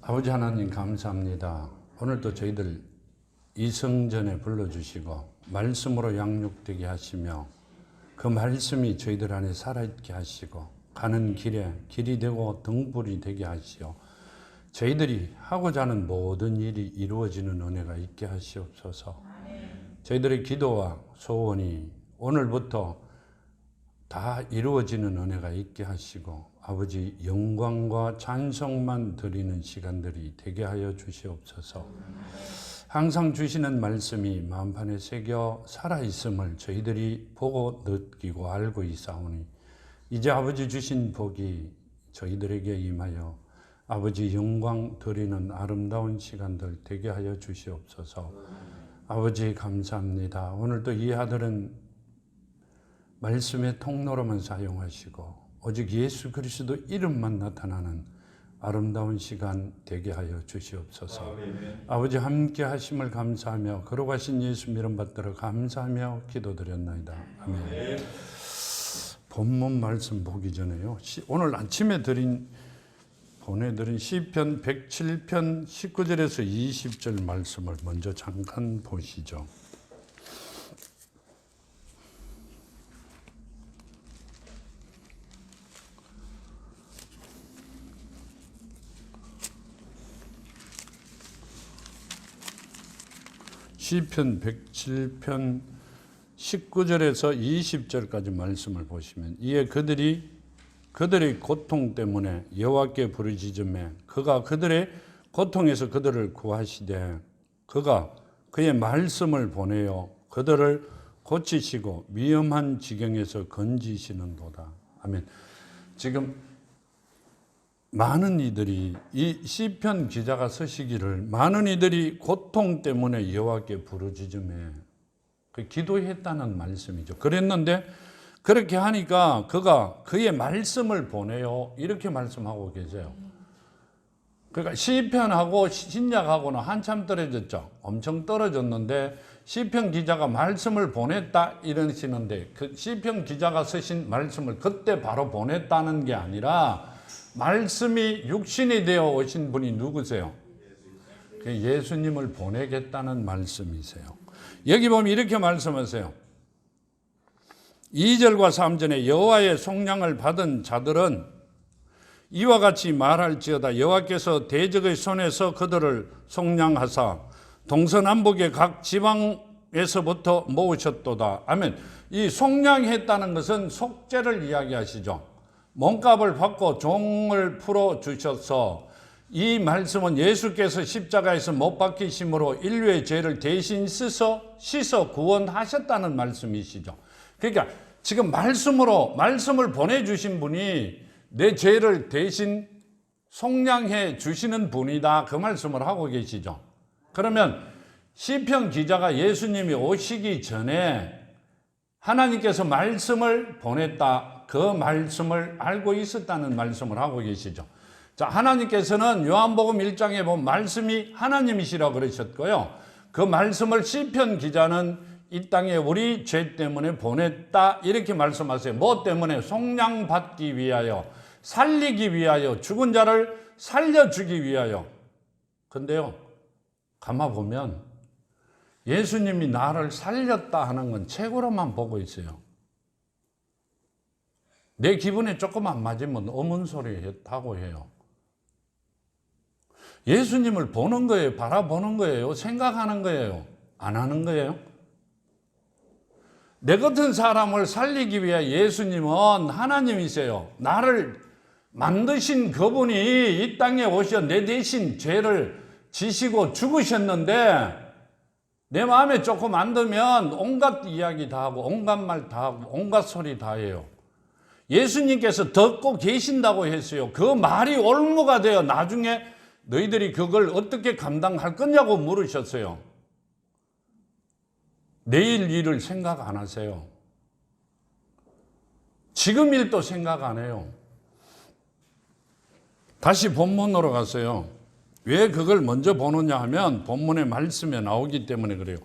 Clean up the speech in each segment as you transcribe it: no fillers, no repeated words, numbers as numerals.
아버지 하나님 감사합니다. 오늘도 저희들 이성전에 불러주시고 말씀으로 양육되게 하시며 그 말씀이 저희들 안에 살아있게 하시고 가는 길에 길이 되고 등불이 되게 하시오. 저희들이 하고자 하는 모든 일이 이루어지는 은혜가 있게 하시옵소서. 저희들의 기도와 소원이 오늘부터 다 이루어지는 은혜가 있게 하시고 아버지 영광과 찬송만 드리는 시간들이 되게 하여 주시옵소서. 항상 주시는 말씀이 마음판에 새겨 살아있음을 저희들이 보고 느끼고 알고 있사오니 이제 아버지 주신 복이 저희들에게 임하여 아버지 영광 드리는 아름다운 시간들 되게 하여 주시옵소서. 아버지 감사합니다. 오늘도 이 아들은 말씀의 통로로만 사용하시고 오직 예수 그리스도 이름만 나타나는 아름다운 시간 되게 하여 주시옵소서. 아버지 함께 하심을 감사하며 거룩하신 예수 이름 받들어 감사하며 기도드렸나이다. 아멘. 본문 말씀 보기 전에요. 오늘 아침에 보내드린 시편 107편 19절에서 20절 말씀을 먼저 잠깐 보시죠. 시편 107편 19절에서 20절까지 말씀을 보시면 이에 그들의 고통 때문에 여호와께 부르짖으매 그가 그들의 고통에서 그들을 구하시되 그가 그의 말씀을 보내어 그들을 고치시고 위험한 지경에서 건지시는도다. 아멘. 지금 많은 이들이 이 시편 기자가 쓰시기를 많은 이들이 고통 때문에 여호와께 부르짖으매 기도했다는 말씀이죠. 그랬는데 그렇게 하니까 그가 그의 말씀을 보내요 이렇게 말씀하고 계세요. 그러니까 시편하고 신약하고는 한참 떨어졌죠. 엄청 떨어졌는데 시편 기자가 말씀을 보냈다 이러시는데 그 시편 기자가 쓰신 말씀을 그때 바로 보냈다는 게 아니라 말씀이 육신이 되어 오신 분이 누구세요? 예수님을 보내겠다는 말씀이세요. 여기 보면 이렇게 말씀하세요. 2절과 3절에 여호와의 속량을 받은 자들은 이와 같이 말할지어다. 여호와께서 대적의 손에서 그들을 속량하사 동서남북의 각 지방에서부터 모으셨도다. 아멘. 이 속량했다는 것은 속죄를 이야기하시죠. 몸값을 받고 종을 풀어 주셔서 이 말씀은 예수께서 십자가에서 못 박히심으로 인류의 죄를 대신 씻어 구원하셨다는 말씀이시죠. 그러니까 지금 말씀을 보내주신 분이 내 죄를 대신 속량해 주시는 분이다. 그 말씀을 하고 계시죠. 그러면 시편 기자가 예수님이 오시기 전에 하나님께서 말씀을 보냈다. 그 말씀을 알고 있었다는 말씀을 하고 계시죠. 자, 하나님께서는 요한복음 1장에 보면 말씀이 하나님이시라고 그러셨고요. 그 말씀을 시편 기자는 이 땅에 우리 죄 때문에 보냈다 이렇게 말씀하세요. 뭐 때문에? 속량받기 위하여, 살리기 위하여, 죽은 자를 살려주기 위하여. 근데요, 가만 보면 예수님이 나를 살렸다 하는 건 책으로만 보고 있어요. 내 기분에 조금 안 맞으면 어문소리 하고 해요. 예수님을 보는 거예요? 바라보는 거예요? 생각하는 거예요? 안 하는 거예요? 내 같은 사람을 살리기 위해 예수님은 하나님이세요. 나를 만드신 그분이 이 땅에 오셔 내 대신 죄를 지시고 죽으셨는데 내 마음에 조금 안 들면 온갖 이야기 다 하고 온갖 말 다 하고 온갖 소리 다 해요. 예수님께서 듣고 계신다고 했어요. 그 말이 올무가 되어 나중에 너희들이 그걸 어떻게 감당할 거냐고 물으셨어요. 내일 일을 생각 안 하세요. 지금 일도 생각 안 해요. 다시 본문으로 가세요. 왜 그걸 먼저 보느냐 하면 본문의 말씀에 나오기 때문에 그래요.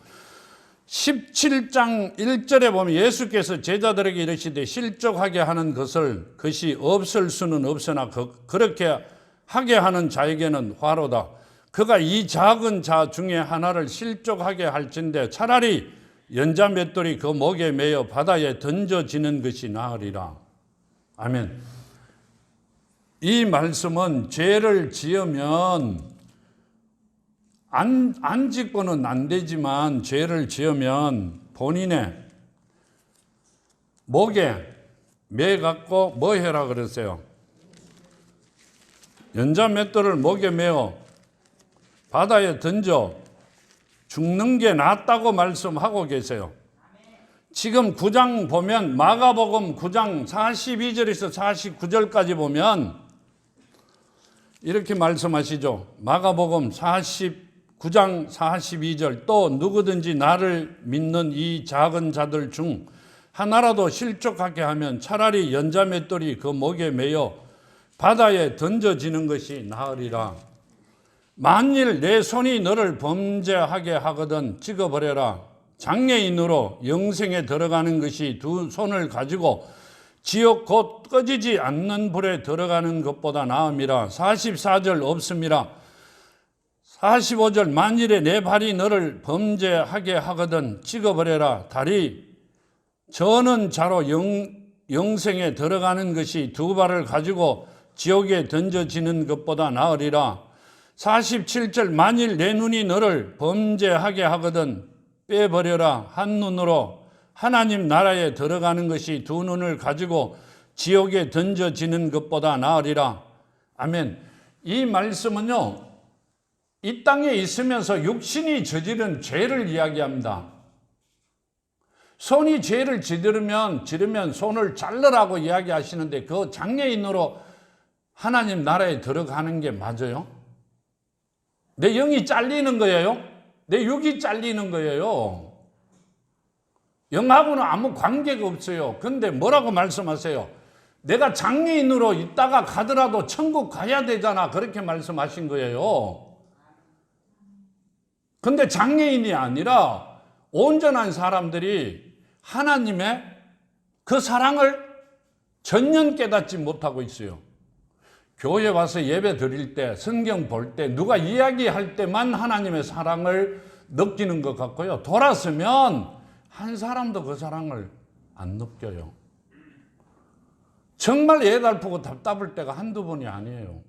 17장 1절에 보면 예수께서 제자들에게 이르시되 실족하게 하는 것이 없을 수는 없으나 그렇게 하게 하는 자에게는 화로다. 그가 이 작은 자 중에 하나를 실족하게 할진대 차라리 연자 맷돌이 그 목에 매여 바다에 던져지는 것이 나으리라. 아멘. 이 말씀은 죄를 지으면 안 짓고는 안 되지만 죄를 지으면 본인의 목에 매갖고 뭐 해라 그랬어요? 연자 맷돌을 목에 매어 바다에 던져 죽는 게 낫다고 말씀하고 계세요. 지금 9장 보면 마가복음 9장 42절에서 49절까지 보면 이렇게 말씀하시죠. 마가복음 49장 42절 또 누구든지 나를 믿는 이 작은 자들 중 하나라도 실족하게 하면 차라리 연자 맷돌이 그 목에 매여 바다에 던져지는 것이 나으리라. 만일 내 손이 너를 범죄하게 하거든 찍어버려라. 장애인으로 영생에 들어가는 것이 두 손을 가지고 지옥 곧 꺼지지 않는 불에 들어가는 것보다 나음이라. 44절 없음이라. 45절 만일에 내 발이 너를 범죄하게 하거든 찍어버려라. 다리 저는 자로 영생에 들어가는 것이 두 발을 가지고 지옥에 던져지는 것보다 나으리라. 47절 만일 내 눈이 너를 범죄하게 하거든 빼버려라. 한 눈으로 하나님 나라에 들어가는 것이 두 눈을 가지고 지옥에 던져지는 것보다 나으리라. 아멘. 이 말씀은요, 이 땅에 있으면서 육신이 저지른 죄를 이야기합니다. 손이 죄를 지르면 손을 자르라고 이야기하시는데 그 장애인으로 하나님 나라에 들어가는 게 맞아요? 내 영이 잘리는 거예요? 내 육이 잘리는 거예요? 영하고는 아무 관계가 없어요. 근데 뭐라고 말씀하세요? 내가 장애인으로 있다가 가더라도 천국 가야 되잖아. 그렇게 말씀하신 거예요. 근데 장애인이 아니라 온전한 사람들이 하나님의 그 사랑을 전혀 깨닫지 못하고 있어요. 교회 와서 예배 드릴 때, 성경 볼 때, 누가 이야기할 때만 하나님의 사랑을 느끼는 것 같고요. 돌아서면 한 사람도 그 사랑을 안 느껴요. 정말 애달프고 답답할 때가 한두 번이 아니에요.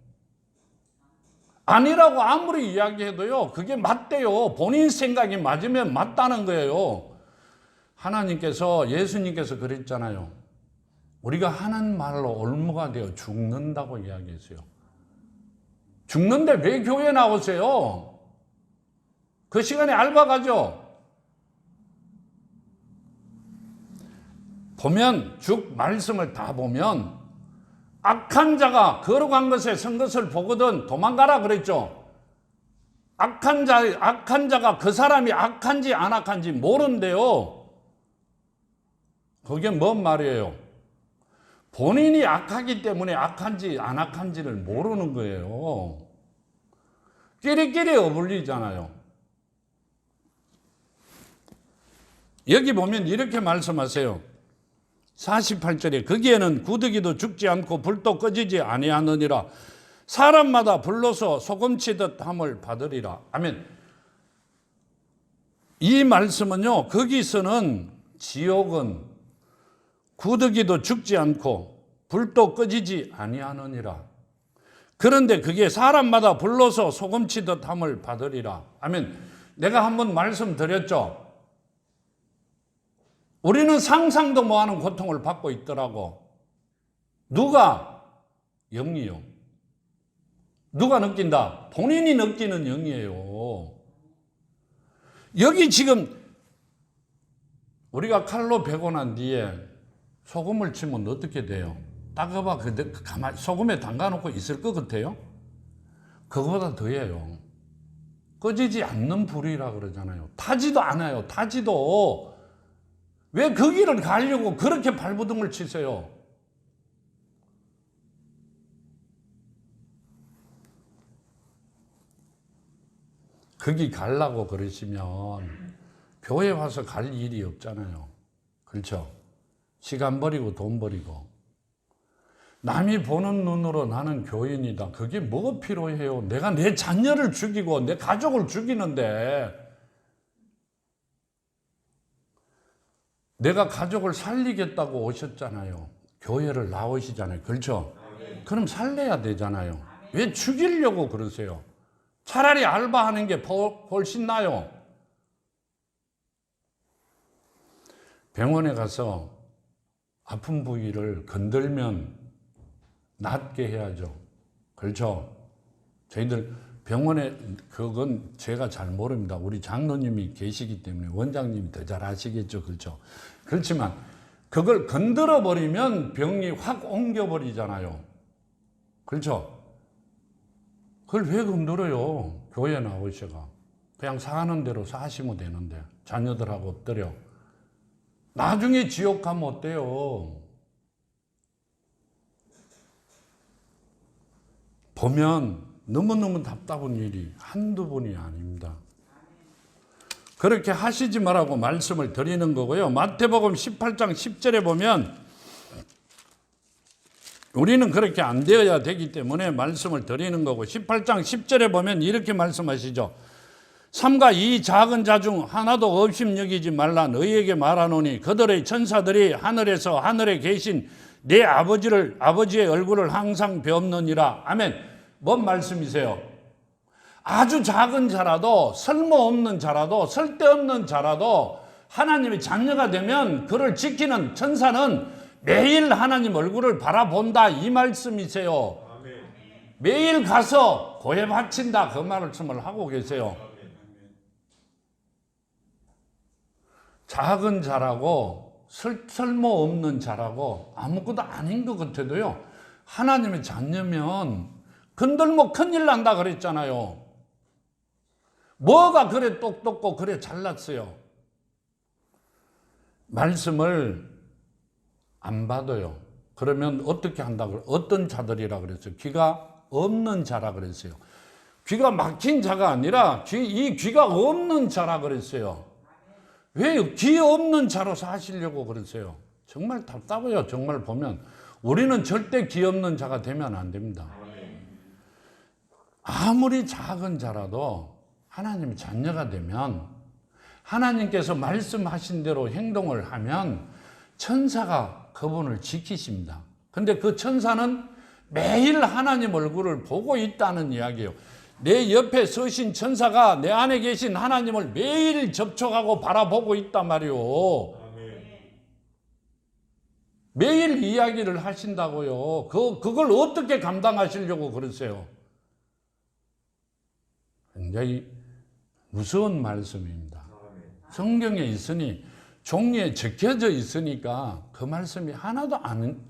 아니라고 아무리 이야기해도요, 그게 맞대요. 본인 생각이 맞으면 맞다는 거예요. 하나님께서, 예수님께서 그랬잖아요. 우리가 하는 말로 올무가 되어 죽는다고 이야기했어요. 죽는데 왜 교회 나오세요? 그 시간에 알바 가죠. 보면 쭉 말씀을 다 보면 악한 자가 걸어간 것에 선 것을 보거든 도망가라 그랬죠. 악한 자가 그 사람이 악한지 안 악한지 모른대요. 그게 뭔 말이에요? 본인이 악하기 때문에 악한지 안 악한지를 모르는 거예요. 끼리끼리 어울리잖아요. 여기 보면 이렇게 말씀하세요. 48절에 거기에는 구더기도 죽지 않고 불도 꺼지지 아니하느니라. 사람마다 불로서 소금치듯 함을 받으리라. 아멘. 이 말씀은요, 거기서는 지옥은 구더기도 죽지 않고 불도 꺼지지 아니하느니라. 그런데 그게 사람마다 불로서 소금치듯 함을 받으리라. 아멘. 내가 한번 말씀드렸죠. 우리는 상상도 못하는 고통을 받고 있더라고. 누가? 영이요. 누가 느낀다? 본인이 느끼는 영이에요. 여기 지금 우리가 칼로 베고 난 뒤에 소금을 치면 어떻게 돼요? 따가봐 가만히 소금에 담가놓고 있을 것 같아요? 그거보다 더해요. 꺼지지 않는 불이라 그러잖아요. 타지도 않아요. 타지도. 왜 그 길을 가려고 그렇게 발버둥을 치세요? 거기 가려고 그러시면 교회 와서 갈 일이 없잖아요. 그렇죠? 시간 버리고 돈 버리고. 남이 보는 눈으로 나는 교인이다. 그게 뭐가 필요해요? 내가 내 자녀를 죽이고 내 가족을 죽이는데 내가 가족을 살리겠다고 오셨잖아요. 교회를 나오시잖아요. 그렇죠? 그럼 살려야 되잖아요. 왜 죽이려고 그러세요? 차라리 알바하는 게 훨씬 나아요. 병원에 가서 아픈 부위를 건들면 낫게 해야죠. 그렇죠? 저희들 병원에, 그건 제가 잘 모릅니다. 우리 장로님이 계시기 때문에 원장님이 더 잘 아시겠죠. 그렇죠? 그렇지만 그걸 건드려 버리면 병이 확 옮겨 버리잖아요. 그렇죠? 그걸 왜 건드려요? 교회 나오셔가 그냥 사는 대로 사시면 되는데, 자녀들하고 엎드려. 나중에 지옥 가면 어때요? 보면 너무너무 답답한 일이 한두 번이 아닙니다. 그렇게 하시지 말라고 말씀을 드리는 거고요. 마태복음 18장 10절에 보면 우리는 그렇게 안 되어야 되기 때문에 말씀을 드리는 거고, 18장 10절에 보면 이렇게 말씀하시죠. 삼가 이 작은 자 중 하나도 없임 여기지 말라 너희에게 말하노니 그들의 천사들이 하늘에서 하늘에 계신 내 아버지의 얼굴을 항상 배옵느니라. 아멘. 뭔 말씀이세요? 아주 작은 자라도, 쓸모없는 자라도, 쓸데없는 자라도 하나님의 자녀가 되면 그를 지키는 천사는 매일 하나님 얼굴을 바라본다, 이 말씀이세요. 아멘. 매일 가서 고해 바친다, 그 말씀을 하고 계세요. 작은 자라고 쓸모없는 자라고 아무것도 아닌 것 같아도요, 하나님의 자녀면 건들면 큰일 난다 그랬잖아요. 뭐가 그래 똑똑고 그래 잘났어요? 말씀을 안 받아요. 그러면 어떻게 한다고? 어떤 자들이라 그랬어요? 귀가 없는 자라 그랬어요. 귀가 막힌 자가 아니라 이 귀가 없는 자라 그랬어요. 왜 귀 없는 자로 사시려고 그러세요? 정말 답답해요. 정말 보면 우리는 절대 귀 없는 자가 되면 안 됩니다. 아무리 작은 자라도 하나님의 자녀가 되면, 하나님께서 말씀하신 대로 행동을 하면 천사가 그분을 지키십니다. 근데 그 천사는 매일 하나님 얼굴을 보고 있다는 이야기예요. 내 옆에 서신 천사가 내 안에 계신 하나님을 매일 접촉하고 바라보고 있단 말이에요. 매일 이야기를 하신다고요. 그걸 어떻게 감당하시려고 그러세요? 굉장히 무서운 말씀입니다. 성경에 있으니, 종이에 적혀져 있으니까 그 말씀이 하나도 안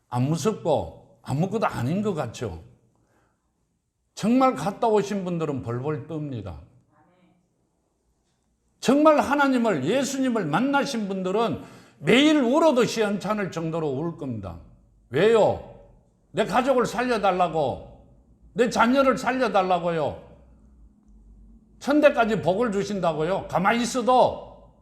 무섭고 아무것도 아닌 것 같죠. 정말 갔다 오신 분들은 벌벌 떱니다. 정말 하나님을, 예수님을 만나신 분들은 매일 울어도 시원찮을 정도로 울 겁니다. 왜요? 내 가족을 살려달라고, 내 자녀를 살려달라고요. 천대까지 복을 주신다고요. 가만히 있어도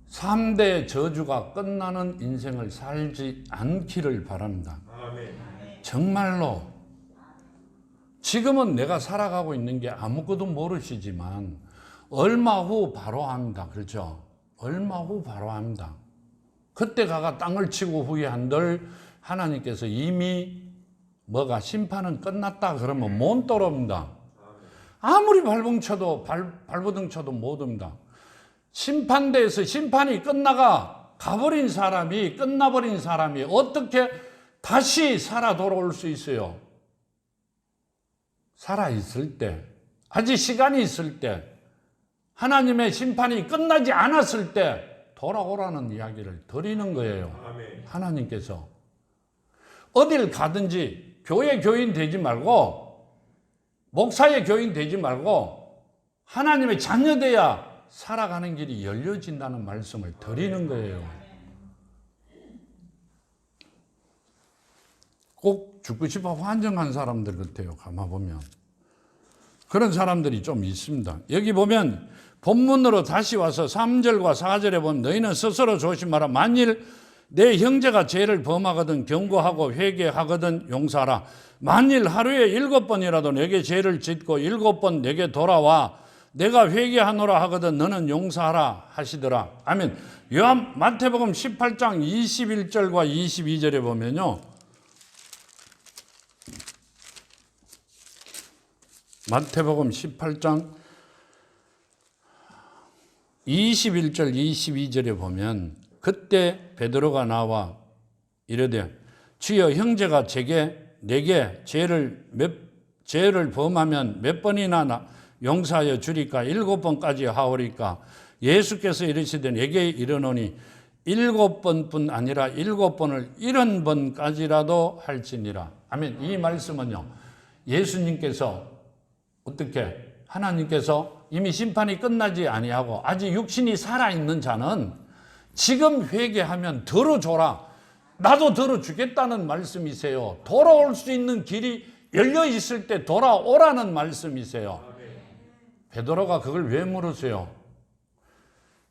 3대 저주가 끝나는 인생을 살지 않기를 바랍니다. 아멘. 정말로 지금은 내가 살아가고 있는 게 아무것도 모르시지만 얼마 후 바로 합니다. 그렇죠? 얼마 후 바로 합니다. 그때 가가 땅을 치고 후회한들 하나님께서 이미 뭐가 심판은 끝났다 그러면 못 돌아옵니다. 아무리 발버둥 쳐도 못 옵니다. 심판대에서 심판이 끝나버린 사람이 어떻게 다시 살아 돌아올 수 있어요? 살아있을 때, 아직 시간이 있을 때, 하나님의 심판이 끝나지 않았을 때 돌아오라는 이야기를 드리는 거예요. 아멘. 하나님께서 어딜 가든지 교회 교인 되지 말고, 목사의 교인 되지 말고 하나님의 자녀 돼야 살아가는 길이 열려진다는 말씀을 드리는 거예요. 꼭 죽고 싶어 환정한 사람들 같아요. 가만 보면 그런 사람들이 좀 있습니다. 여기 보면 본문으로 다시 와서 3절과 4절에 보면 너희는 스스로 조심하라. 만일 내 형제가 죄를 범하거든 경고하고 회개하거든 용서하라. 만일 하루에 7번이라도 내게 죄를 짓고 7번 내게 돌아와 내가 회개하노라 하거든 너는 용서하라 하시더라. 아멘. 마태복음 18장 21절과 22절에 보면요. 마태복음 18장 21절 22절에 보면 그때 베드로가 나와 이르되 주여 형제가 내게 죄를 범하면 몇 번이나 용서하여 주리까 7번까지 하오리까. 예수께서 이르시되 내게 이르노니 7번뿐 아니라 7번을 70번까지라도 할지니라. 아멘. 이 말씀은요, 예수님께서 어떻게 하나님께서 이미 심판이 끝나지 아니하고 아직 육신이 살아있는 자는 지금 회개하면 들어줘라. 나도 들어주겠다는 말씀이세요. 돌아올 수 있는 길이 열려 있을 때 돌아오라는 말씀이세요. 베드로가 그걸 왜 물으세요?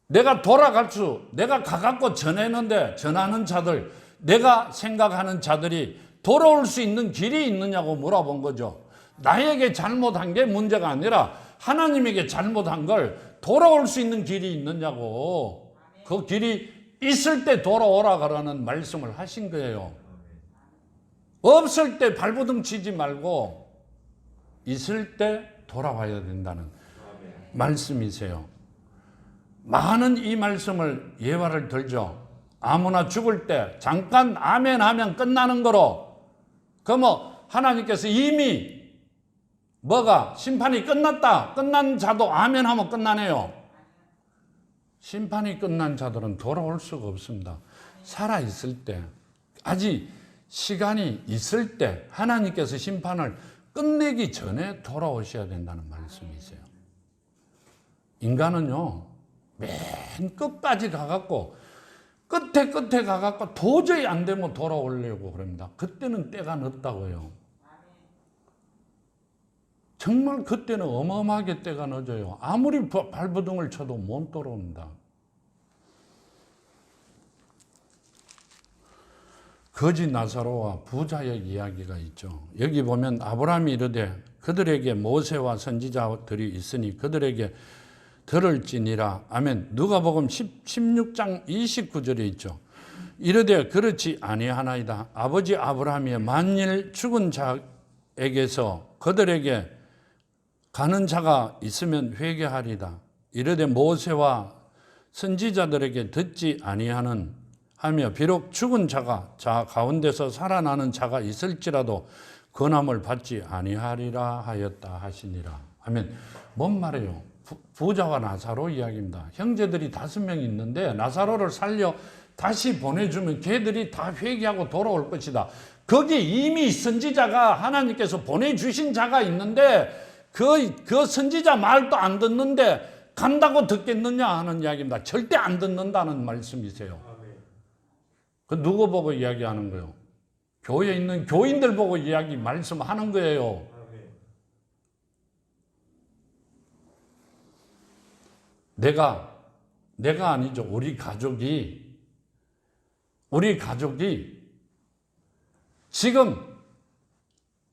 내가 가갖고 전하는 자들, 내가 생각하는 자들이 돌아올 수 있는 길이 있느냐고 물어본 거죠. 나에게 잘못한 게 문제가 아니라 하나님에게 잘못한 걸 돌아올 수 있는 길이 있느냐고. 그 길이 있을 때 돌아오라 그러는 말씀을 하신 거예요. 없을 때 발버둥 치지 말고 있을 때 돌아와야 된다는 말씀이세요. 많은 이 말씀을 예화를 들죠. 아무나 죽을 때 잠깐 아멘 하면 끝나는 거로. 그러면 하나님께서 이미 심판이 끝난 자도 아멘 하면 끝나네요. 심판이 끝난 자들은 돌아올 수가 없습니다. 살아있을 때, 아직 시간이 있을 때 하나님께서 심판을 끝내기 전에 돌아오셔야 된다는 말씀이세요. 인간은요, 맨 끝까지 가갖고 끝에 가갖고 도저히 안 되면 돌아오려고 그럽니다. 그때는 때가 늦다고요. 정말 그때는 어마어마하게 때가 늦어요. 아무리 발버둥을 쳐도 못 돌아옵니다. 거지 나사로와 부자의 이야기가 있죠. 여기 보면 아브라함이 이르되 그들에게 모세와 선지자들이 있으니 그들에게 들을지니라. 아멘. 누가복음 16장 29절에 있죠. 이르되 그렇지 아니하나이다. 아버지 아브라함이 만일 죽은 자에게서 그들에게 가는 자가 있으면 회개하리다. 이르되 모세와 선지자들에게 듣지 아니하는 하며 비록 죽은 자 가운데서 살아나는 자가 있을지라도 권함을 받지 아니하리라 하였다 하시니라. 아멘. 뭔 말이에요? 부자와 나사로 이야기입니다. 형제들이 5명 있는데 나사로를 살려 다시 보내주면 걔들이 다 회개하고 돌아올 것이다. 거기 이미 선지자가 하나님께서 보내주신 자가 있는데 그 선지자 말도 안 듣는데 간다고 듣겠느냐 하는 이야기입니다. 절대 안 듣는다는 말씀이세요. 그 누구 보고 이야기하는 거예요? 교회에 있는 교인들 보고 말씀하는 거예요. 내가 아니죠. 우리 가족이 지금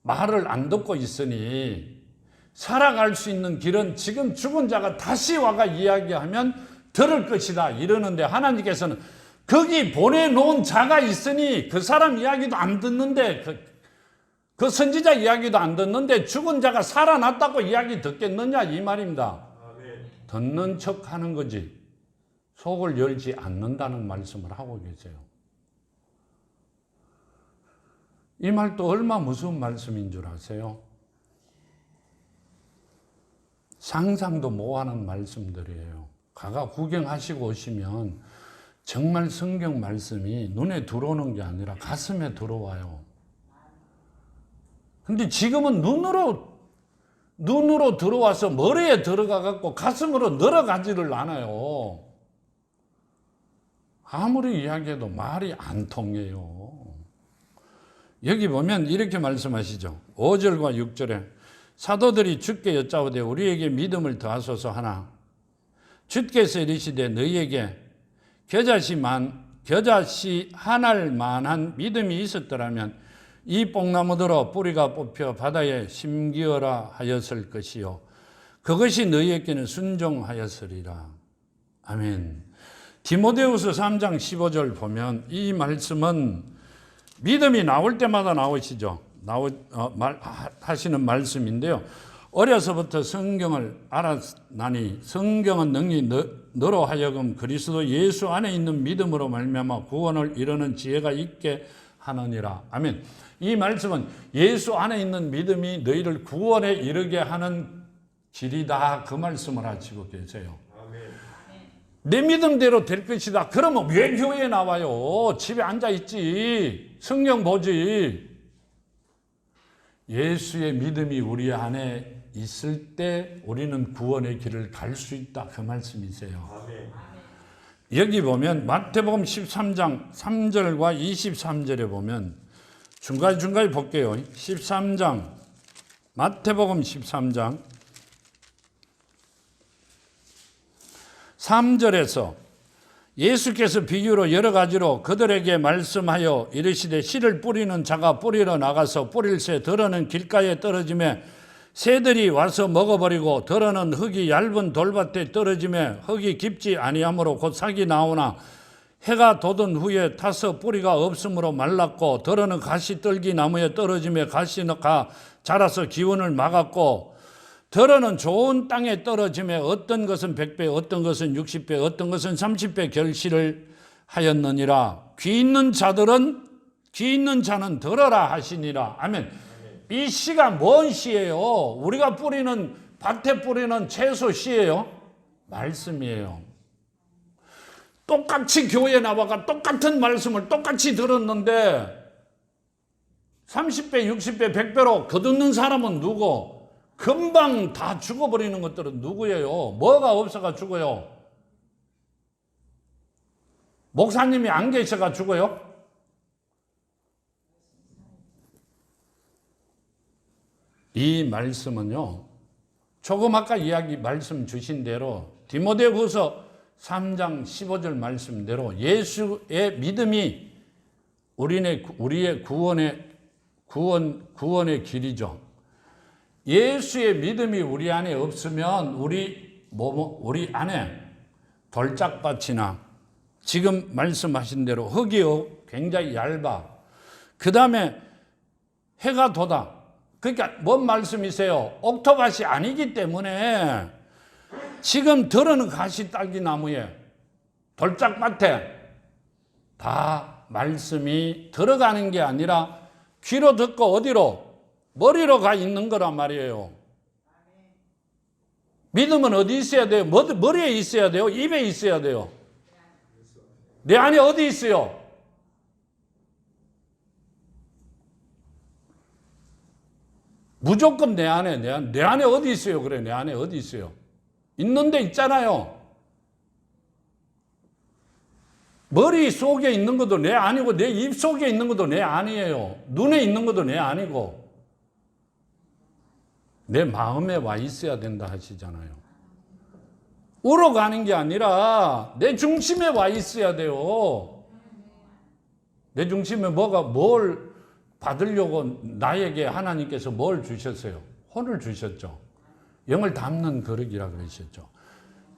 말을 안 듣고 있으니 살아갈 수 있는 길은 지금 죽은 자가 다시 와가 이야기하면 들을 것이다 이러는데 하나님께서는 거기 보내놓은 자가 있으니 그 사람 이야기도 안 듣는데 그 선지자 이야기도 안 듣는데 죽은 자가 살아났다고 이야기 듣겠느냐 이 말입니다. 듣는 척 하는 거지 속을 열지 않는다는 말씀을 하고 계세요. 이 말도 얼마나 무서운 말씀인 줄 아세요? 상상도 못하는 말씀들이에요. 가가 구경하시고 오시면 정말 성경 말씀이 눈에 들어오는 게 아니라 가슴에 들어와요. 근데 지금은 눈으로 들어와서 머리에 들어가갖고 가슴으로 늘어가지를 않아요. 아무리 이야기해도 말이 안 통해요. 여기 보면 이렇게 말씀하시죠. 5절과 6절에 사도들이 주께 여짜오되 우리에게 믿음을 더하소서 하나 주께서 이르시되 너희에게 겨자씨 하나를 만한 믿음이 있었더라면 이 뽕나무들어 뿌리가 뽑혀 바다에 심기어라 하였을 것이요 그것이 너희에게는 순종하였으리라. 아멘. 디모데후서 3장 15절 보면 이 말씀은 믿음이 나올 때마다 나오시죠. 하시는 말씀인데요. 어려서부터 성경을 알았나니 성경은 능히 너로 하여금 그리스도 예수 안에 있는 믿음으로 말미암아 구원을 이루는 지혜가 있게 하느니라. 아멘. 이 말씀은 예수 안에 있는 믿음이 너희를 구원에 이르게 하는 길이다, 그 말씀을 하시고 계세요. 내 믿음대로 될 것이다. 그러면 왜 교회에 나와요? 집에 앉아있지. 성경 보지. 예수의 믿음이 우리 안에 있을 때 우리는 구원의 길을 갈 수 있다, 그 말씀이세요. 아멘. 여기 보면 마태복음 13장 3절과 23절에 보면 중간에 볼게요. 13장 마태복음 13장 3절에서 예수께서 비유로 여러 가지로 그들에게 말씀하여 이르시되 씨를 뿌리는 자가 뿌리러 나가서 뿌릴새 더러는 길가에 떨어지매 새들이 와서 먹어버리고 더러는 흙이 얇은 돌밭에 떨어지매 흙이 깊지 아니하므로 곧 싹이 나오나 해가 돋은 후에 타서 뿌리가 없으므로 말랐고 더러는 가시떨기 나무에 떨어지매 가시가 자라서 기운을 막았고 더러는 좋은 땅에 떨어지매 어떤 것은 100배 어떤 것은 60배 어떤 것은 30배 결실을 하였느니라. 귀 있는 자는 들어라 하시니라. 아멘. 이 씨가 뭔 씨예요? 우리가 뿌리는 밭에 뿌리는 채소 씨예요? 말씀이에요. 똑같이 교회에 나와가 똑같은 말씀을 똑같이 들었는데 30배, 60배, 100배로 거듭는 사람은 누구? 금방 다 죽어버리는 것들은 누구예요? 뭐가 없어가 죽어요? 목사님이 안 계셔가 죽어요? 이 말씀은요, 조금 아까 말씀 주신 대로 디모데후서 3장 15절 말씀대로 예수의 믿음이 우리의 구원의 길이죠. 예수의 믿음이 우리 안에 없으면 우리 안에 돌짝밭이나 지금 말씀하신 대로 흙이 굉장히 얇아. 그 다음에 해가 돋아. 그러니까 뭔 말씀이세요? 옥토밭이 아니기 때문에 지금 들어는 가시딸기 나무에 돌짝밭에 다 말씀이 들어가는 게 아니라 귀로 듣고 어디로? 머리로 가 있는 거란 말이에요. 믿음은 어디 있어야 돼요? 머리에 있어야 돼요? 입에 있어야 돼요? 내 안에 어디 있어요? 무조건 내 안에 어디 있어요? 그래, 내 안에 어디 있어요? 있는데 있잖아요. 머리 속에 있는 것도 내 안이고 내 입 속에 있는 것도 내 안이에요. 눈에 있는 것도 내 안이고 내 마음에 와 있어야 된다 하시잖아요. 울어가는 게 아니라 내 중심에 와 있어야 돼요. 내 중심에 뭘 받으려고 나에게 하나님께서 뭘 주셨어요? 혼을 주셨죠. 영을 담는 그릇이라 그러셨죠.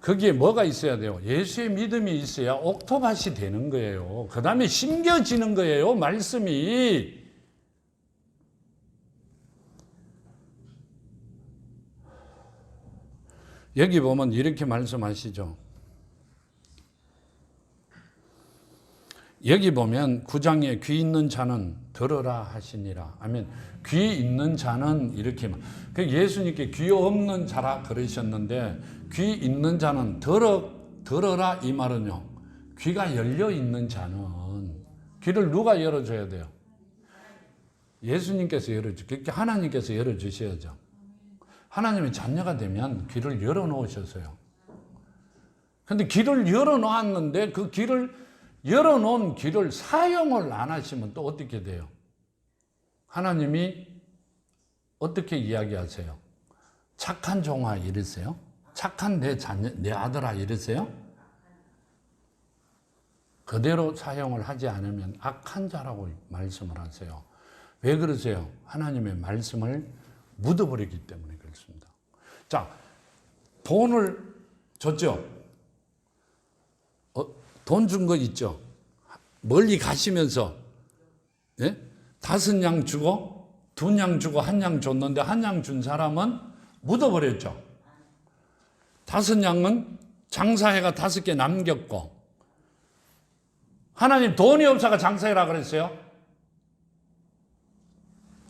거기에 뭐가 있어야 돼요? 예수의 믿음이 있어야 옥토밭이 되는 거예요. 그 다음에 심겨지는 거예요, 말씀이. 여기 보면 이렇게 말씀하시죠. 여기 보면 9장에 귀 있는 자는 들으라 하시니라. 아멘. 귀 있는 자는 이렇게 예수님께 귀 없는 자라 그러셨는데 귀 있는 자는 들어라 이 말은요. 귀가 열려 있는 자는 귀를 누가 열어줘야 돼요? 예수님께서 열어주죠. 그러니까 하나님께서 열어주셔야죠. 하나님의 자녀가 되면 귀를 열어놓으셨어요. 그런데 귀를 열어놓았는데 그 열어놓은 귀를 사용을 안 하시면 또 어떻게 돼요? 하나님이 어떻게 이야기하세요? 착한 종아 이러세요? 착한 내 아들아 이러세요? 그대로 사용을 하지 않으면 악한 자라고 말씀을 하세요. 왜 그러세요? 하나님의 말씀을 묻어버리기 때문에 그렇습니다. 자, 돈을 줬죠? 돈 준 거 있죠? 멀리 가시면서, 예? 5냥 주고, 2냥 주고, 1냥 줬는데, 1냥 준 사람은 묻어버렸죠? 5냥은 장사해가 5개 남겼고, 하나님 돈이 없어가 장사해라 그랬어요?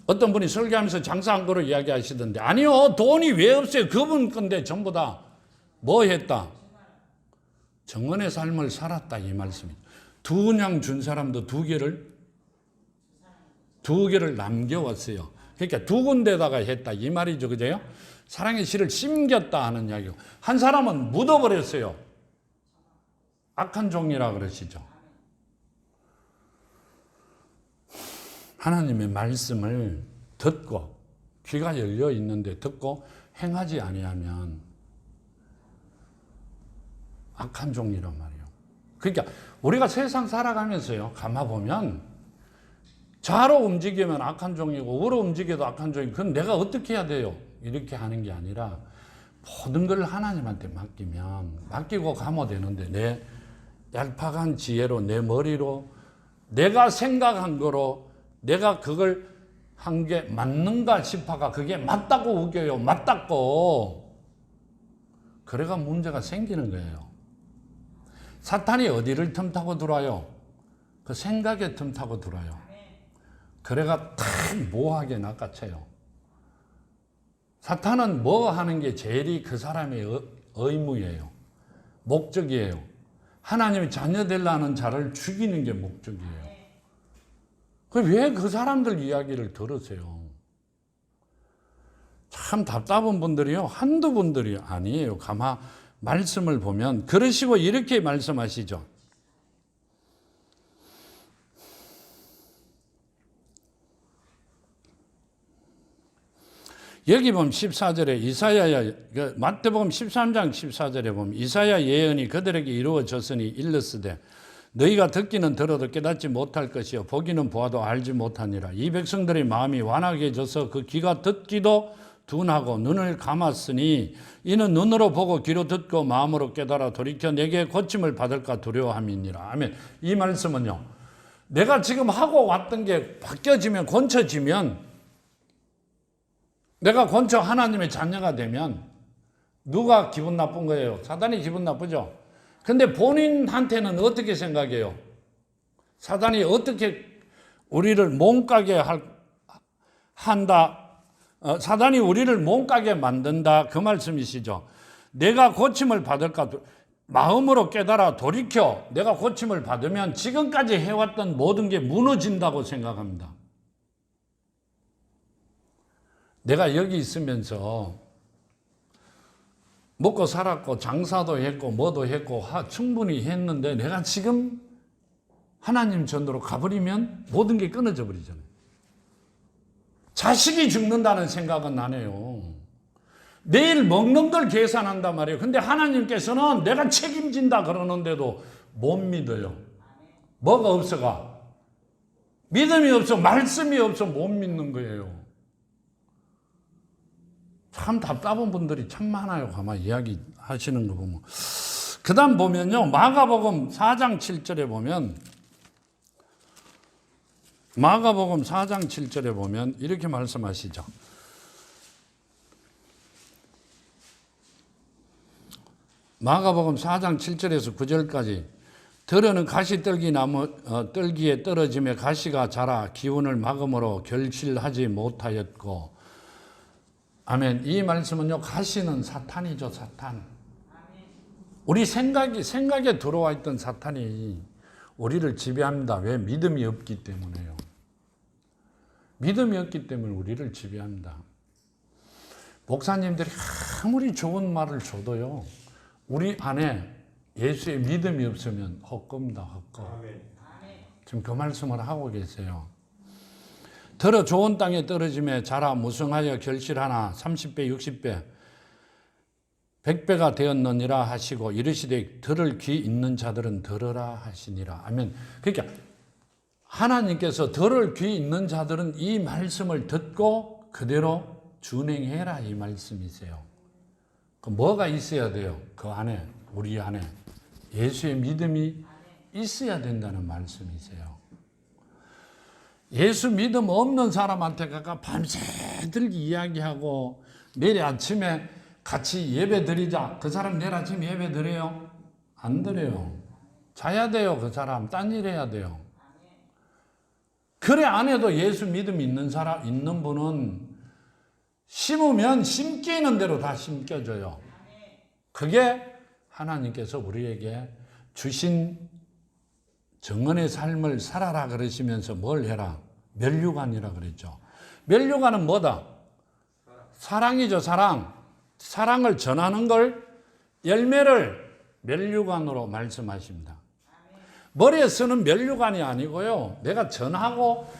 어떤 분이 설교하면서 장사한 거로 이야기하시던데, 아니요, 돈이 왜 없어요? 그분 건데 전부 다 뭐 했다? 정언의 삶을 살았다, 이 말씀이죠. 2냥 준 사람도 2개를 남겨왔어요. 그러니까 2군데다가 했다, 이 말이죠. 그죠? 사랑의 씨를 심겼다 하는 이야기고, 한 사람은 묻어버렸어요. 악한 종이라 그러시죠. 하나님의 말씀을 듣고, 귀가 열려 있는데 듣고 행하지 아니하면 악한 종이란 말이에요. 그러니까 우리가 세상 살아가면서요, 가만보면 좌로 움직이면 악한 종이고 우로 움직여도 악한 종이고, 그건 내가 어떻게 해야 돼요? 이렇게 하는 게 아니라 모든 걸 하나님한테 맡기고 가면 되는데, 내 얄팍한 지혜로, 내 머리로, 내가 생각한 거로 내가 그걸 한 게 맞는가 싶어가 그게 맞다고 우겨요. 맞다고. 그래가 문제가 생기는 거예요. 사탄이 어디를 틈타고 들어와요? 그 생각에 틈타고 들어와요. 그래가 탁 모하게 낚아채요. 사탄은 뭐 하는 게 제일이 그 사람의 의무예요. 목적이에요. 하나님의 자녀 되려는 자를 죽이는 게 목적이에요. 왜 그 사람들 이야기를 들으세요? 참 답답한 분들이요, 한두 분들이 아니에요. 가만 말씀을 보면 그러시고 이렇게 말씀하시죠. 여기 보면 14절에 이사야, 마태복음 13장 14절에 보면 이사야 예언이 그들에게 이루어졌으니 일렀으되 너희가 듣기는 들어도 깨닫지 못할 것이요 보기는 보아도 알지 못하니라. 이 백성들의 마음이 완악해져서 그 귀가 듣기도 둔하고 눈을 감았으니 이는 눈으로 보고 귀로 듣고 마음으로 깨달아 돌이켜 내게 고침을 받을까 두려워함이니라. 아멘. 이 말씀은요, 내가 지금 하고 왔던 게 바뀌어지면, 고쳐지면, 내가 고쳐 하나님의 자녀가 되면 누가 기분 나쁜 거예요? 사단이 기분 나쁘죠? 근데 본인한테는 어떻게 생각해요? 사단이 어떻게 우리를 몸가게 한다? 사단이 우리를 몸가게 만든다, 그 말씀이시죠. 내가 고침을 받을까, 마음으로 깨달아 돌이켜 내가 고침을 받으면 지금까지 해왔던 모든 게 무너진다고 생각합니다. 내가 여기 있으면서 먹고 살았고 장사도 했고 뭐도 했고 충분히 했는데 내가 지금 하나님 전도로 가버리면 모든 게 끊어져 버리잖아요. 자식이 죽는다는 생각은 안 해요. 내일 먹는 걸 계산한단 말이에요. 근데 하나님께서는 내가 책임진다 그러는데도 못 믿어요. 뭐가 없어가? 믿음이 없어, 말씀이 없어 못 믿는 거예요. 참 답답한 분들이 참 많아요. 가만 이야기하시는 거 보면. 그 다음 보면요, 마가복음 4장 7절에 보면, 마가복음 4장 7절에 보면 이렇게 말씀하시죠. 마가복음 4장 7절에서 9절까지 들어는 가시떨기 나무 떨기에 떨어짐에 가시가 자라 기운을 막음으로 결실하지 못하였고. 아멘. 이 말씀은요, 가시는 사탄이죠. 사탄. 우리 생각에 들어와 있던 사탄이 우리를 지배합니다. 왜? 믿음이 없기 때문에요. 믿음이 없기 때문에 우리를 지배합니다. 목사님들이 아무리 좋은 말을 줘도요, 우리 안에 예수의 믿음이 없으면 헛겁니다. 헛거. 지금 그 말씀을 하고 계세요. 들어 좋은 땅에 떨어짐에 자라 무성하여 결실하나 30배 60배 100배가 되었느니라 하시고 이르시되 들을 귀 있는 자들은 들으라 하시니라. 아멘. 그러니까 하나님께서 들을 귀 있는 자들은 이 말씀을 듣고 그대로 준행해라 이 말씀이세요. 그 뭐가 있어야 돼요? 그 안에, 우리 안에 예수의 믿음이 있어야 된다는 말씀이세요. 예수 믿음 없는 사람한테 가까 밤새들 이야기하고 내일 아침에 같이 예배 드리자. 그 사람 내일 아침 예배 드려요? 안 드려요. 자야 돼요. 그 사람 딴 일 해야 돼요. 그래 안 해도 예수 믿음 있는 사람, 있는 분은 심으면 심기는 대로 다 심겨져요. 그게 하나님께서 우리에게 주신 정언의 삶을 살아라 그러시면서 뭘 해라? 면류관이라 그랬죠. 면류관은 뭐다? 사랑이죠, 사랑. 사랑을 전하는 걸 열매를 면류관으로 말씀하십니다. 머리에 쓰는 면류관이 아니고요. 내가 전하고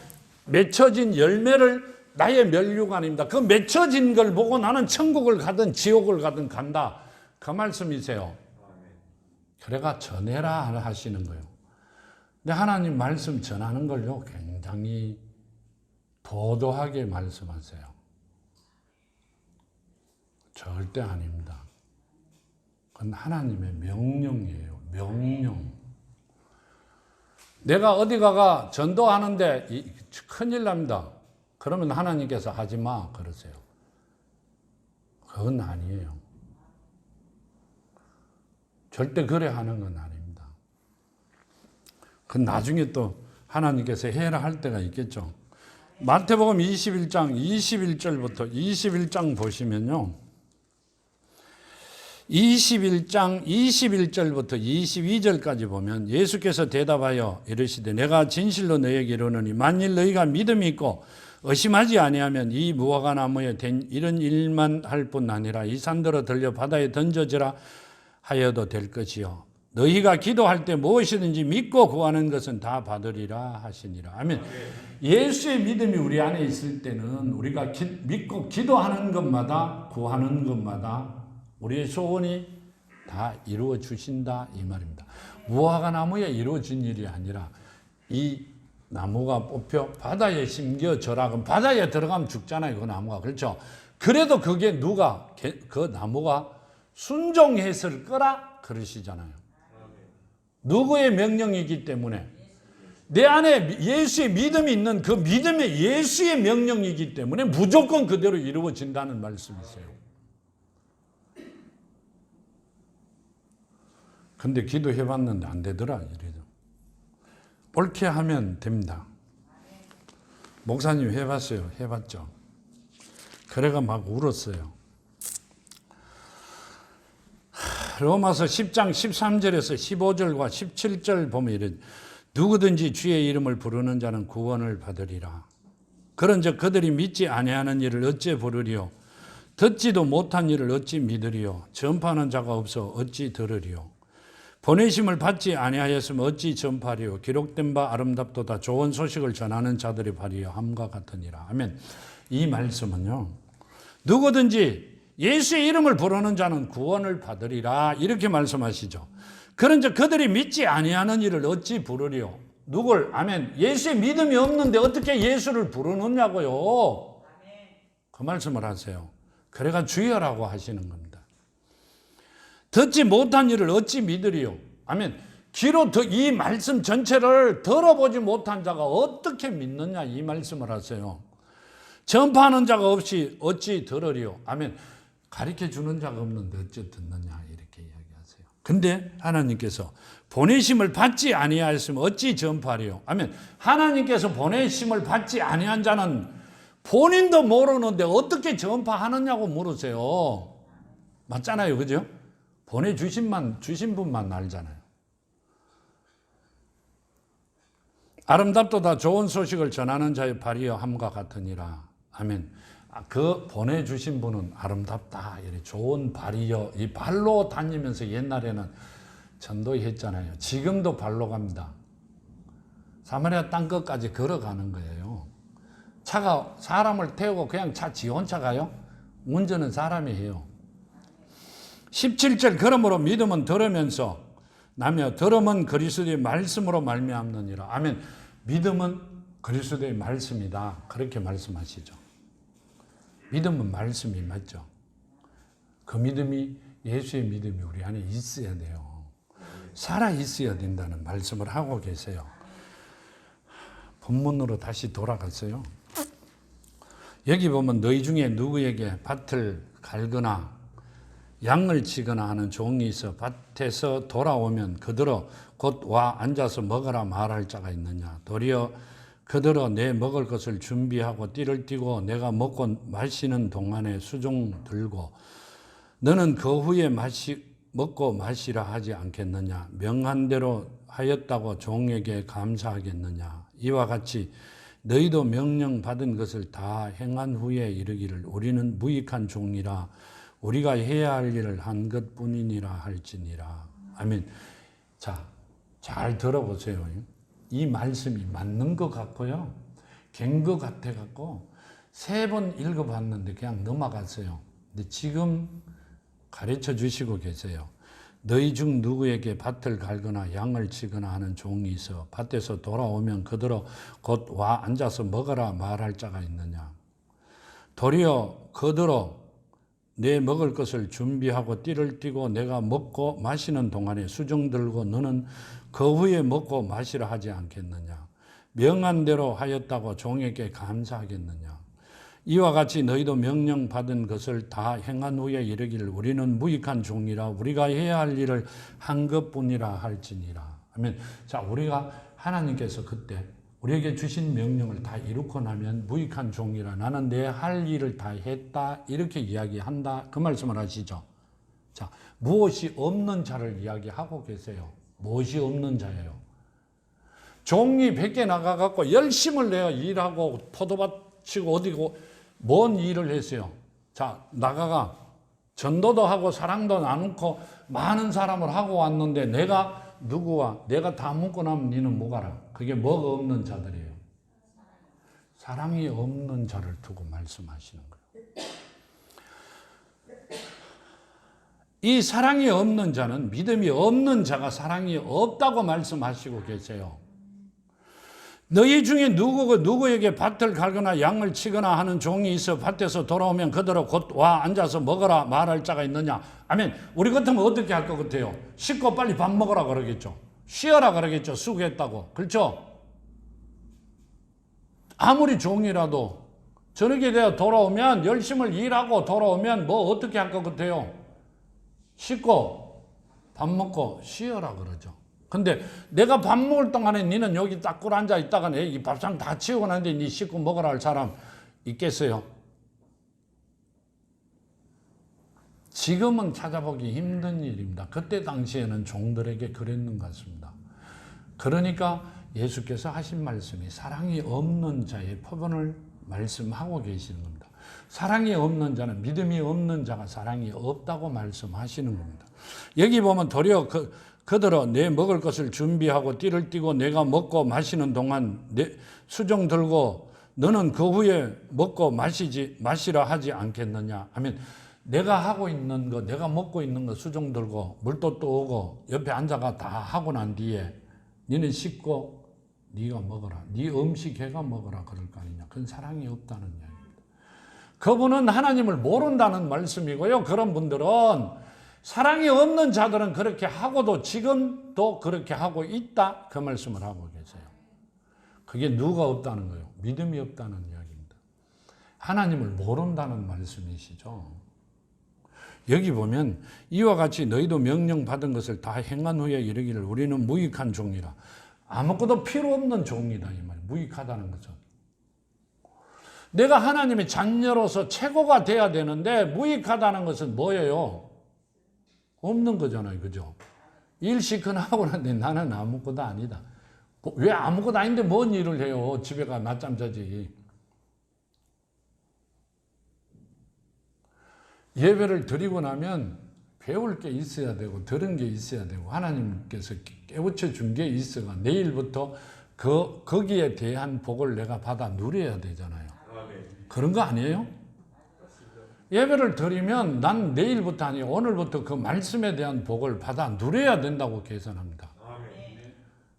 맺혀진 열매를 나의 면류관입니다. 그 맺혀진 걸 보고 나는 천국을 가든 지옥을 가든 간다. 그 말씀이세요. 그래가 전해라 하시는 거예요. 근데 하나님 말씀 전하는 걸요 굉장히 도도하게 말씀하세요. 절대 아닙니다. 그건 하나님의 명령이에요. 명령. 내가 어디 가가 전도하는데 큰일 납니다. 그러면 하나님께서 하지 마 그러세요. 그건 아니에요. 절대 그래 하는 건 아닙니다. 그건 나중에 또 하나님께서 해라 할 때가 있겠죠. 마태복음 21장 21절부터 21장 보시면요. 21장 21절부터 22절까지 보면 예수께서 대답하여 이르시되 내가 진실로 너희에게 이르노니 만일 너희가 믿음이 있고 의심하지 아니하면 이 무화과 나무에 된 이런 일만 할 뿐 아니라 이 산들어 들려 바다에 던져지라 하여도 될 것이요 너희가 기도할 때 무엇이든지 믿고 구하는 것은 다 받으리라 하시니라. 아멘. 예수의 믿음이 우리 안에 있을 때는 우리가 믿고 기도하는 것마다 구하는 것마다 우리의 소원이 다 이루어 주신다 이 말입니다. 무화과 나무에 이루어진 일이 아니라 이 나무가 뽑혀 바다에 심겨져라. 그럼 바다에 들어가면 죽잖아요. 그 나무가. 그렇죠. 그래도 그게 누가 그 나무가 순종했을 거라 그러시잖아요. 누구의 명령이기 때문에 내 안에 예수의 믿음이 있는 그 믿음의 예수의 명령이기 때문에 무조건 그대로 이루어진다는 말씀이세요. 근데 기도해봤는데 안 되더라. 이래도. 옳게 하면 됩니다. 목사님 해봤어요. 해봤죠. 그래가 막 울었어요. 로마서 10장 13절에서 15절과 17절 보면 이래 누구든지 주의 이름을 부르는 자는 구원을 받으리라. 그런즉 그들이 믿지 아니하는 일을 어찌 부르리요? 듣지도 못한 일을 어찌 믿으리요? 전파하는 자가 없어 어찌 들으리요? 보내심을 받지 아니하였으면 어찌 전파하리요? 기록된 바 아름답도다 좋은 소식을 전하는 자들의 발이여 함과 같으니라. 아멘. 이 말씀은요. 누구든지 예수의 이름을 부르는 자는 구원을 받으리라 이렇게 말씀하시죠. 그런즉 그들이 믿지 아니하는 일을 어찌 부르리요? 누굴? 아멘. 예수의 믿음이 없는데 어떻게 예수를 부르느냐고요? 그 말씀을 하세요. 그래가 주여라고 하시는 겁니다. 듣지 못한 일을 어찌 믿으리요? 아멘. 귀로 이 말씀 전체를 들어보지 못한 자가 어떻게 믿느냐 이 말씀을 하세요. 전파하는 자가 없이 어찌 들으리요? 아멘. 가르쳐 주는 자가 없는데 어찌 듣느냐 이렇게 이야기하세요. 근데 하나님께서 보내심을 받지 아니하였으면 어찌 전파하리요? 아멘. 하나님께서 보내심을 받지 아니한 자는 본인도 모르는데 어떻게 전파하느냐고 물으세요. 맞잖아요. 그죠? 보내주신 분만 알잖아요. 아름답도다 좋은 소식을 전하는 자의 발이여 함과 같으니라. 아멘. 그 보내주신 분은 아름답다. 좋은 발이여. 이 발로 다니면서 옛날에는 전도했잖아요. 지금도 발로 갑니다. 사마리아 땅끝까지 걸어가는 거예요. 차가 사람을 태우고 그냥 지 혼자 가요? 운전은 사람이 해요. 17절 그러므로 믿음은 들으면서 나며 들음은 그리스도의 말씀으로 말미암느니라. 아멘. 믿음은 그리스도의 말씀이다. 그렇게 말씀하시죠. 믿음은 말씀이 맞죠. 그 믿음이 예수의 믿음이 우리 안에 있어야 돼요. 살아 있어야 된다는 말씀을 하고 계세요. 본문으로 다시 돌아갔어요. 여기 보면 너희 중에 누구에게 밭을 갈거나 양을 치거나 하는 종이 있어 밭에서 돌아오면 그들어 곧 와 앉아서 먹으라 말할 자가 있느냐. 도리어 그들어 내 먹을 것을 준비하고 띠를 띠고 내가 먹고 마시는 동안에 수종 들고 너는 그 후에 먹고 마시라 하지 않겠느냐. 명한 대로 하였다고 종에게 감사하겠느냐. 이와 같이 너희도 명령 받은 것을 다 행한 후에 이르기를 우리는 무익한 종이라 우리가 해야 할 일을 한 것뿐이니라 할지니라. 아멘. 자, 잘 들어보세요. 이 말씀이 맞는 것 같고요. 갠 것 같아 갖고 3번 읽어봤는데 그냥 넘어갔어요. 근데 지금 가르쳐 주시고 계세요. 너희 중 누구에게 밭을 갈거나 양을 치거나 하는 종이 있어 밭에서 돌아오면 그들어 곧 와 앉아서 먹으라 말할 자가 있느냐. 도리어 그들어 내 먹을 것을 준비하고 띠를 띠고 내가 먹고 마시는 동안에 수종 들고 너는 그 후에 먹고 마시라 하지 않겠느냐. 명한 대로 하였다고 종에게 감사하겠느냐. 이와 같이 너희도 명령 받은 것을 다 행한 후에 이르기를 우리는 무익한 종이라 우리가 해야 할 일을 한 것뿐이라 할지니라. 아멘. 자, 우리가 하나님께서 그때 우리에게 주신 명령을 다 이루고 나면 무익한 종이라 나는 내 할 일을 다 했다 이렇게 이야기한다 그 말씀을 하시죠. 자, 무엇이 없는 자를 이야기하고 계세요. 무엇이 없는 자예요. 종이 밖에 나가갖고 열심을 내어 일하고 포도밭 치고 어디고 뭔 일을 했어요. 자, 나가가 전도도 하고 사랑도 나누고 많은 사람을 하고 왔는데 내가 누구와 내가 다 묻고 나면 니는 뭐 가라. 그게 뭐가 없는 자들이에요. 사랑이 없는 자를 두고 말씀하시는 거예요. 이 사랑이 없는 자는 믿음이 없는 자가 사랑이 없다고 말씀하시고 계세요. 너희 중에 누구에게 밭을 갈거나 양을 치거나 하는 종이 있어 밭에서 돌아오면 그대로 곧 와 앉아서 먹어라 말할 자가 있느냐. 아멘. 우리 같으면 어떻게 할 것 같아요? 씻고 빨리 밥 먹으라 그러겠죠. 쉬어라 그러겠죠. 수고했다고. 그렇죠? 아무리 종이라도 저녁에 되어 돌아오면 열심히 일하고 돌아오면 뭐 어떻게 할 것 같아요? 씻고 밥 먹고 쉬어라 그러죠. 근데 내가 밥 먹을 동안에 니는 여기 딱 꿇어 앉아 있다가 내 이 밥상 다 치우고 나는데 니 씻고 먹으라 할 사람 있겠어요? 지금은 찾아보기 힘든 일입니다. 그때 당시에는 종들에게 그랬는 것 같습니다. 그러니까 예수께서 하신 말씀이 사랑이 없는 자의 표본을 말씀하고 계시는 겁니다. 사랑이 없는 자는 믿음이 없는 자가 사랑이 없다고 말씀하시는 겁니다. 여기 보면 도리어 그들어 내 먹을 것을 준비하고 띠를 띠고 내가 먹고 마시는 동안 내 수종 들고 너는 그 후에 먹고 마시라 하지 않겠느냐. 하면 내가 하고 있는 거, 내가 먹고 있는 거 수종 들고 물도 떠오고 옆에 앉아가 다 하고 난 뒤에 너는 씻고 네가 먹어라. 네 음식 해가 먹어라 그럴 거 아니냐. 그건 사랑이 없다는 이야기입니다. 그분은 하나님을 모른다는 말씀이고요. 그런 분들은 사랑이 없는 자들은 그렇게 하고도 지금도 그렇게 하고 있다. 그 말씀을 하고 계세요. 그게 누가 없다는 거예요? 믿음이 없다는 이야기입니다. 하나님을 모른다는 말씀이시죠. 여기 보면 이와 같이 너희도 명령 받은 것을 다 행한 후에 이르기를 우리는 무익한 종이라. 아무것도 필요 없는 종이다 이 말이에요. 무익하다는 거죠. 내가 하나님의 자녀로서 최고가 돼야 되는데 무익하다는 것은 뭐예요? 없는 거잖아요. 그죠? 일 시큰하고 나는데 나는 아무것도 아니다. 왜 아무것도 아닌데 뭔 일을 해요? 집에 가 낮잠 자지. 예배를 드리고 나면 배울 게 있어야 되고 들은 게 있어야 되고 하나님께서 깨우쳐 준 게 있어가 내일부터 거기에 대한 복을 내가 받아 누려야 되잖아요. 그런 거 아니에요? 예배를 드리면 난 내일부터 아니 오늘부터 그 말씀에 대한 복을 받아 누려야 된다고 계산합니다.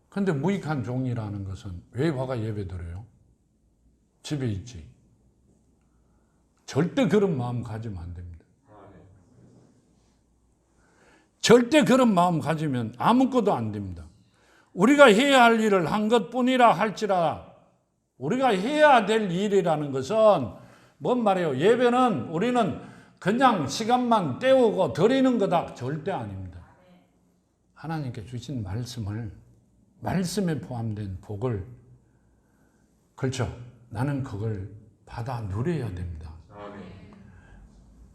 그런데 무익한 종이라는 것은 왜 화가 예배 드려요? 집에 있지. 절대 그런 마음 가지면 안 됩니다. 절대 그런 마음 가지면 아무것도 안 됩니다. 우리가 해야 할 일을 한 것뿐이라 할지라 우리가 해야 될 일이라는 것은 뭔 말이에요? 예배는 우리는 그냥 시간만 때우고 드리는 거다. 절대 아닙니다. 하나님께 주신 말씀에 포함된 복을 그렇죠. 나는 그걸 받아 누려야 됩니다.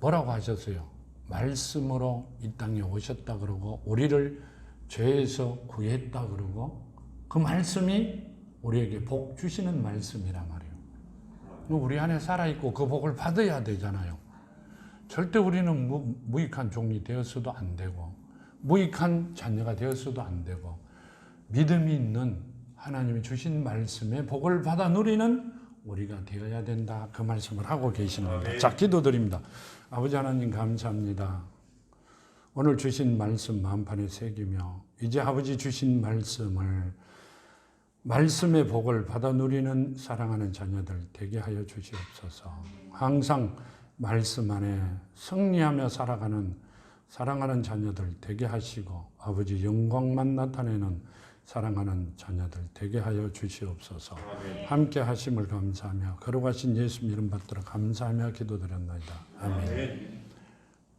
뭐라고 하셨어요? 말씀으로 이 땅에 오셨다 그러고 우리를 죄에서 구했다 그러고 그 말씀이 우리에게 복 주시는 말씀이란 말이에요. 우리 안에 살아있고 그 복을 받아야 되잖아요. 절대 우리는 무익한 종이 되었어도 안 되고 무익한 자녀가 되었어도 안 되고 믿음이 있는 하나님이 주신 말씀에 복을 받아 누리는 우리가 되어야 된다. 그 말씀을 하고 계시는 겁니다. 자, 기도드립니다. 아버지 하나님 감사합니다. 오늘 주신 말씀 마음판에 새기며 이제 아버지 주신 말씀의 복을 받아 누리는 사랑하는 자녀들 되게 하여 주시옵소서. 항상 말씀 안에 승리하며 살아가는 사랑하는 자녀들 되게 하시고 아버지 영광만 나타내는 사랑하는 자녀들 되게 하여 주시옵소서. 함께 하심을 감사하며 거룩하신 예수님 이름 받들어 감사하며 기도드렸나이다. 아멘.